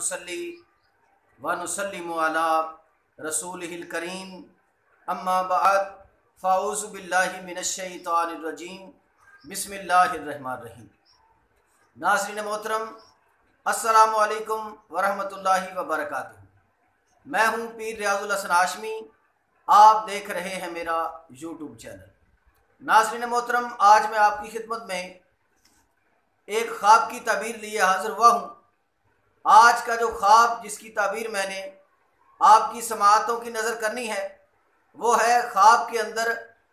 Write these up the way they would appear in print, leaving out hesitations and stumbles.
नुसल्ली व नुसल्लिमु अला रसूलिहिल करीम अम्मा बाद फ़ाऊज़ु बिल्लाहि मिनश शैतानिर रजीम बिस्मिल्लाहिर रहमानिर रहीम। नाज़रीन मोहतरम, अस्सलामु अलैकुम वरहमतुल्लाहि वबरकातुहू। मैं हूँ पीर रियाजुल हसन हाशमी। आप देख रहे हैं मेरा यूट्यूब चैनल। नाज़रीन मोहतरम, आज मैं आपकी खिदमत में एक ख्वाब की ताबीर लिए हाज़िर हुआ हूँ। आज का जो ख्वाब जिसकी ताबीर मैंने आपकी समाअतों की नज़र करनी है वो है ख्वाब के अंदर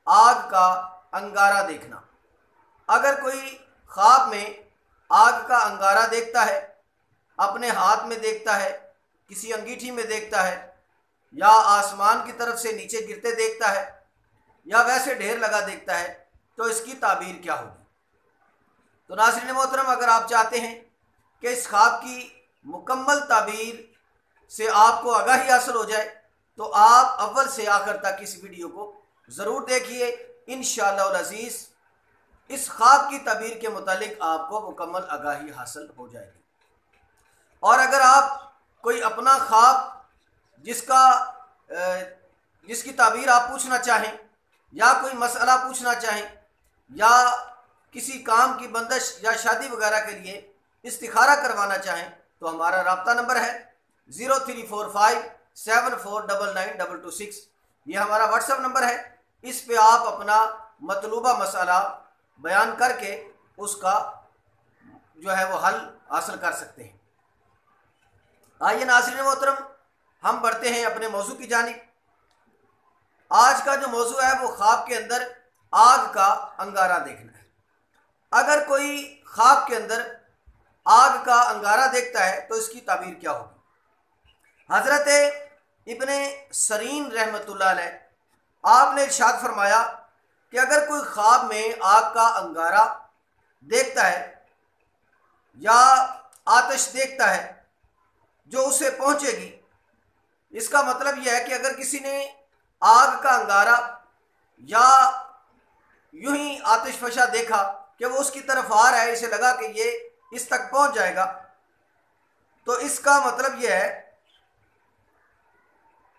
आग का अंगारा देखना। अगर कोई ख्वाब में आग का अंगारा देखता है, अपने हाथ में देखता है, किसी अंगीठी में देखता है, या आसमान की तरफ से नीचे गिरते देखता है, या वैसे ढेर लगा देखता है, तो इसकी ताबीर क्या होगी। तो नाज़रीन मोहतरम, अगर आप चाहते हैं कि इस ख्वाब की मुकम्मल ताबीर से आपको आगाही हासिल हो जाए तो आप अव्वल से आखिर तक इस वीडियो को ज़रूर देखिए। इंशाअल्लाह अज़ीज़ इस ख्वाब की ताबीर के मुतालिक आपको मुकम्मल आगाही हासिल हो जाएगी। और अगर आप कोई अपना ख्वाब जिसकी ताबीर आप पूछना चाहें, या कोई मसला पूछना चाहें, या किसी काम की बंदिश या शादी वगैरह के लिए इस्तिखारा करवाना चाहें, तो हमारा रब्ता नंबर है 034574992226। ये हमारा व्हाट्सएप नंबर है। इस पे आप अपना मतलूबा मसला बयान करके उसका जो है वो हल हासिल कर सकते हैं। आइए नाज़रीन मोहतरम, हम बढ़ते हैं अपने मौजू की जानिब। आज का जो मौजू है वो ख्वाब के अंदर आग का अंगारा देखना है। अगर कोई ख्वाब के अंदर आग का अंगारा देखता है तो इसकी ताबीर क्या होगी। हज़रत इब्ने सरीन रहमतुल्लाह अलैह आपने इरशाद फरमाया कि अगर कोई ख्वाब में आग का अंगारा देखता है या आतिश देखता है जो उसे पहुंचेगी, इसका मतलब यह है कि अगर किसी ने आग का अंगारा या यूं ही आतिशफशा देखा कि वो उसकी तरफ आ रहा है, इसे लगा कि ये इस तक पहुंच जाएगा, तो इसका मतलब यह है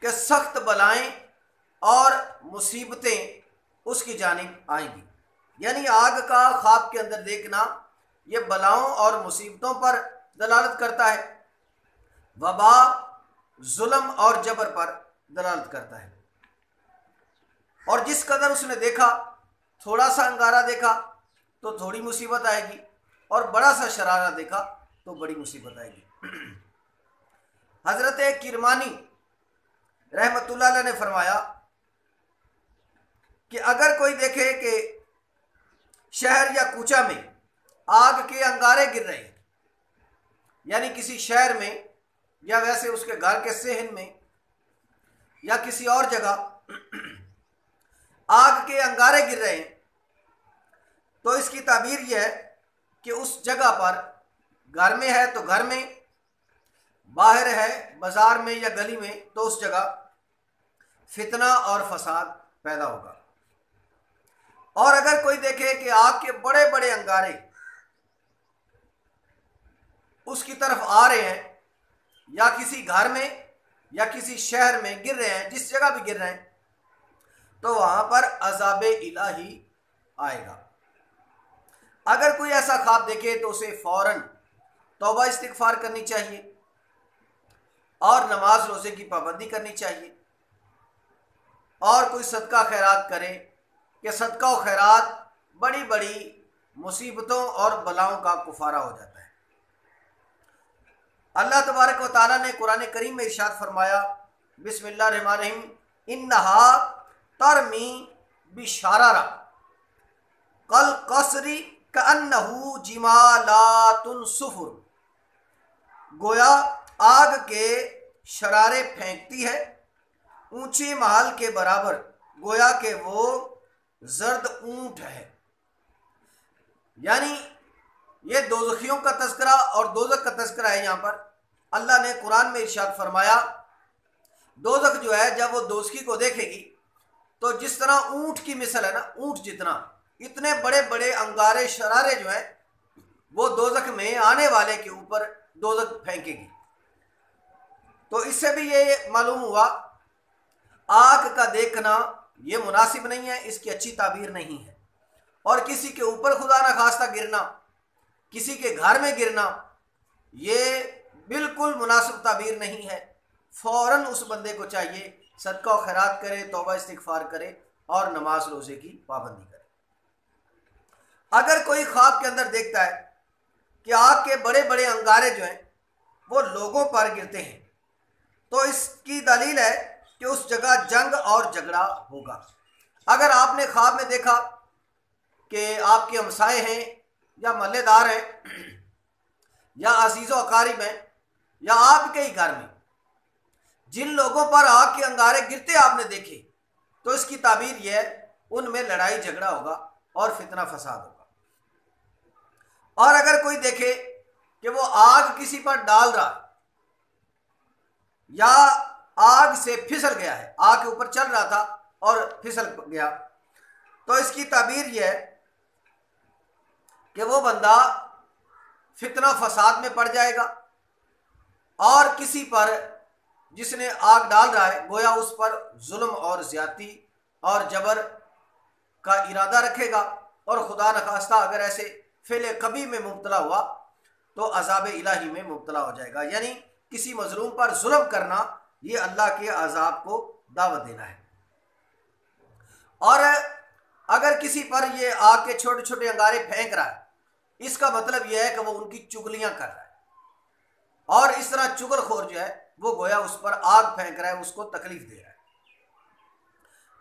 कि सख्त बलाएं और मुसीबतें उसकी जानिब आएंगी। यानी आग का ख्वाब के अंदर देखना ये बलाओं और मुसीबतों पर दलालत करता है, वबा, जुल्म और जबर पर दलालत करता है। और जिस कदर उसने देखा, थोड़ा सा अंगारा देखा तो थोड़ी मुसीबत आएगी, और बड़ा सा शरारा देखा तो बड़ी मुसीबत आएगी। हज़रत किरमानी रहमतुल्लाह अलैह ने फरमाया कि अगर कोई देखे कि शहर या कूचा में आग के अंगारे गिर रहे हैं, यानी किसी शहर में या वैसे उसके घर के सेहन में या किसी और जगह आग के अंगारे गिर रहे हैं, तो इसकी ताबीर यह है कि उस जगह पर, घर में है तो घर में, बाहर है बाजार में या गली में, तो उस जगह फितना और फसाद पैदा होगा। और अगर कोई देखे कि आग के बड़े बड़े अंगारे उसकी तरफ आ रहे हैं, या किसी घर में या किसी शहर में गिर रहे हैं, जिस जगह भी गिर रहे हैं, तो वहां पर अज़ाबे इलाही आएगा। अगर कोई ऐसा ख्वाब देखे तो उसे फौरन तौबा इस्तिग़फ़ार करनी चाहिए और नमाज रोज़े की पाबंदी करनी चाहिए, और कोई सदका खैरात करे कि सदका और खैरात बड़ी बड़ी मुसीबतों और बलाओं का कुफारा हो जाता है। अल्लाह तबारक व तआला ने कुरान करीम में इरशाद फरमाया, बिस्मिल्लाहिर्रहमानिर्रहीम, इन्नहा तरमी बिशारारा कल कसरी कअन्नहु जिमालातुन सुफुर। गोया आग के शरारे फेंकती है ऊंचे महल के बराबर, गोया के वो जर्द ऊंट है। यानी ये दोज़खियों का तज़किरा और दोज़ख का तज़किरा है। यहाँ पर अल्लाह ने कुरान में इरशाद फरमाया, दोज़ख जो है जब वो दोज़खी को देखेगी तो जिस तरह ऊंट की मिसल है ना, ऊंट जितना, इतने बड़े बड़े अंगारे शरारे जो हैं वो दोज़ख में आने वाले के ऊपर दोज़ख फेंकेगी। तो इससे भी ये मालूम हुआ आग का देखना ये मुनासिब नहीं है, इसकी अच्छी ताबीर नहीं है। और किसी के ऊपर खुदा न खास्ता गिरना, किसी के घर में गिरना, ये बिल्कुल मुनासिब ताबीर नहीं है। फ़ौरन उस बंदे को चाहिए सदका और खैरात करे, तौबा इस्तिग़फ़ार करे और नमाज रोज़े की पाबंदी करे। अगर कोई ख्वाब के अंदर देखता है कि आग के बड़े बड़े अंगारे जो हैं वो लोगों पर गिरते हैं, तो इसकी दलील है कि उस जगह जंग और झगड़ा होगा। अगर आपने ख्वाब में देखा कि आपके हमसाए हैं या महल्लेदार हैं या अजीज़ो अकारिब हैं या आपके ही घर में जिन लोगों पर आग के अंगारे गिरते आपने देखे, तो इसकी ताबीर यह है उनमें लड़ाई झगड़ा होगा और फितना फसाद होगा। और अगर कोई देखे कि वो आग किसी पर डाल रहा है या आग से फिसल गया है, आग के ऊपर चल रहा था और फिसल गया, तो इसकी ताबीर यह है कि वो बंदा फितना फसाद में पड़ जाएगा और किसी पर जिसने आग डाल रहा है गोया उस पर जुल्म और ज्यादती और जबर का इरादा रखेगा और खुदा न खास्ता अगर ऐसे फेले कभी में मुब्तला हुआ तो अज़ाब इलाही में मुब्तला हो जाएगा। यानी किसी मजलूम पर जुल्म करना ये अल्लाह के अज़ाब को दावत देना है। और अगर किसी पर ये आग के छोटे छोटे अंगारे फेंक रहा है, इसका मतलब यह है कि वो उनकी चुगलियां कर रहा है और इस तरह चुगलखोर जो है वो गोया उस पर आग फेंक रहा है, उसको तकलीफ दे रहा है।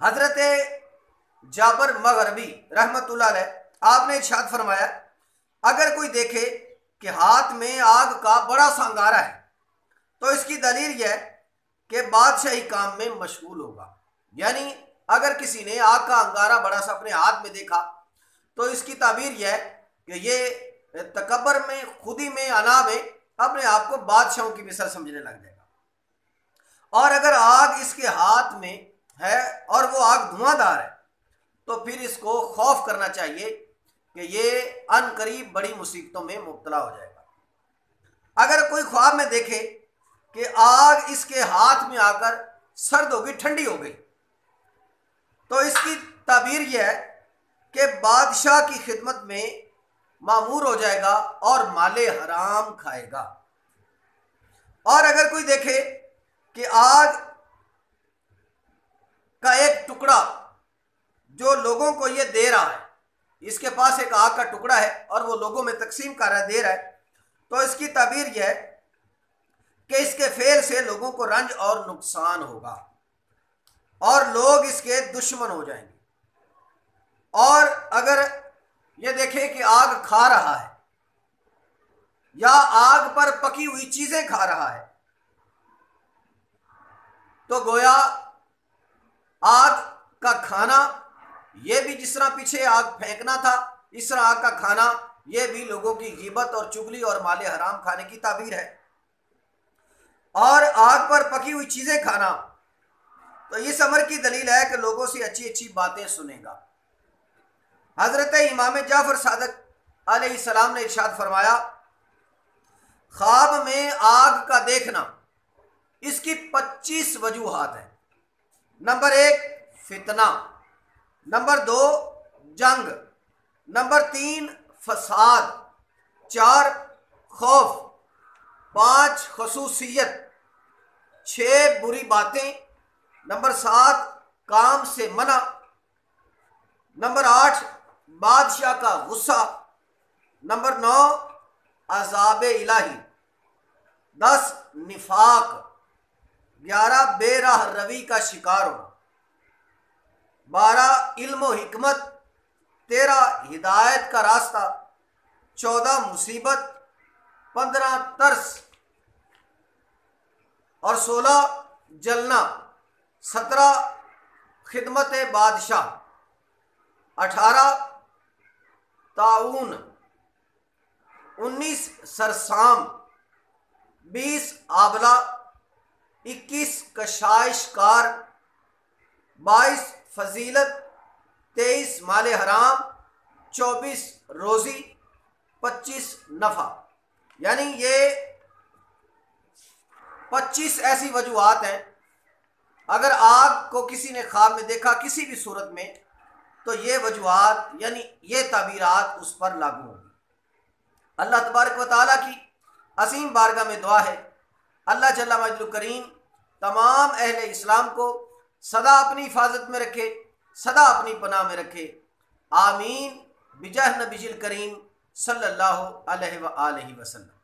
हजरत जाबर मगरबी रहमतुल्लाह अलैह आपने इरशाद फरमाया, अगर कोई देखे कि हाथ में आग का बड़ा सा अंगारा है तो इसकी दलील यह है कि बादशाही काम में मशगूल होगा। यानी अगर किसी ने आग का अंगारा बड़ा सा अपने हाथ में देखा तो इसकी ताबीर यह है कि ये तकबर में, खुदी में, अना में अपने आप को बादशाहों की मिसाल समझने लग जाएगा। और अगर आग इसके हाथ में है और वो आग धुआंधार है तो फिर इसको खौफ करना चाहिए कि ये अनकरीब बड़ी मुसीबतों में मुब्तला हो जाएगा। अगर कोई ख्वाब में देखे कि आग इसके हाथ में आकर सर्द हो गई, ठंडी हो गई, तो इसकी ताबीर यह है कि बादशाह की खिदमत में मामूर हो जाएगा और माले हराम खाएगा। और अगर कोई देखे कि आग का एक टुकड़ा जो लोगों को ये दे रहा है, इसके पास एक आग का टुकड़ा है और वो लोगों में तकसीम कर रहा है, दे रहा है, तो इसकी ताबीर यह है कि इसके फेल से लोगों को रंज और नुकसान होगा और लोग इसके दुश्मन हो जाएंगे। और अगर ये देखे कि आग खा रहा है या आग पर पकी हुई चीजें खा रहा है, तो गोया आग का खाना ये भी जिस तरह पीछे आग फेंकना था, इस तरह आग का खाना ये भी लोगों की गिबत और चुगली और माले हराम खाने की ताबीर है। और आग पर पकी हुई चीजें खाना तो इस अमर की दलील है कि लोगों से अच्छी अच्छी बातें सुनेगा। हजरत इमाम जाफर सादक अलैहिस्सलाम ने इरशाद फरमाया, ख्वाब में आग का देखना इसकी 25 वजूहात है। नंबर 1 फितना, नंबर 2 जंग, नंबर 3 फसाद, 4 खौफ, 5 खसूसियत, 6 बुरी बातें, नंबर 7 काम से मना, नंबर 8 बादशाह का गुस्सा, नंबर 9 अज़ाब इलाही, 10 निफाक, 11 बेराह रवी का शिकार होना, 12 इल्म व हिकमत, 13 हिदायत का रास्ता, 14 मुसीबत, 15 तरस और 16 जलना, 17 खिदमत बादशाह, 18 ताउन, 19 सरसाम, 20 आबला, 21 कशाइशकार, 22 फजीलत, 23 माले हराम, 24 रोज़ी, 25 नफ़ा। यानी ये 25 ऐसी वजूहात हैं, अगर आग को किसी ने ख्वाब में देखा किसी भी सूरत में, तो ये वजूहात यानी ये ताबीरात उस पर लागू होगी। अल्लाह तबारक व तआला की असीम बारगाह में दुआ है, अल्लाह जल्ला मजदुल करीम तमाम अहले इस्लाम को सदा अपनी हिफाजत में रखे, सदा अपनी पनाह में रखे। आमीन बिजाह नबीजिल करीम सल्लल्लाहु अलैहि व आलिहि वसल्लम।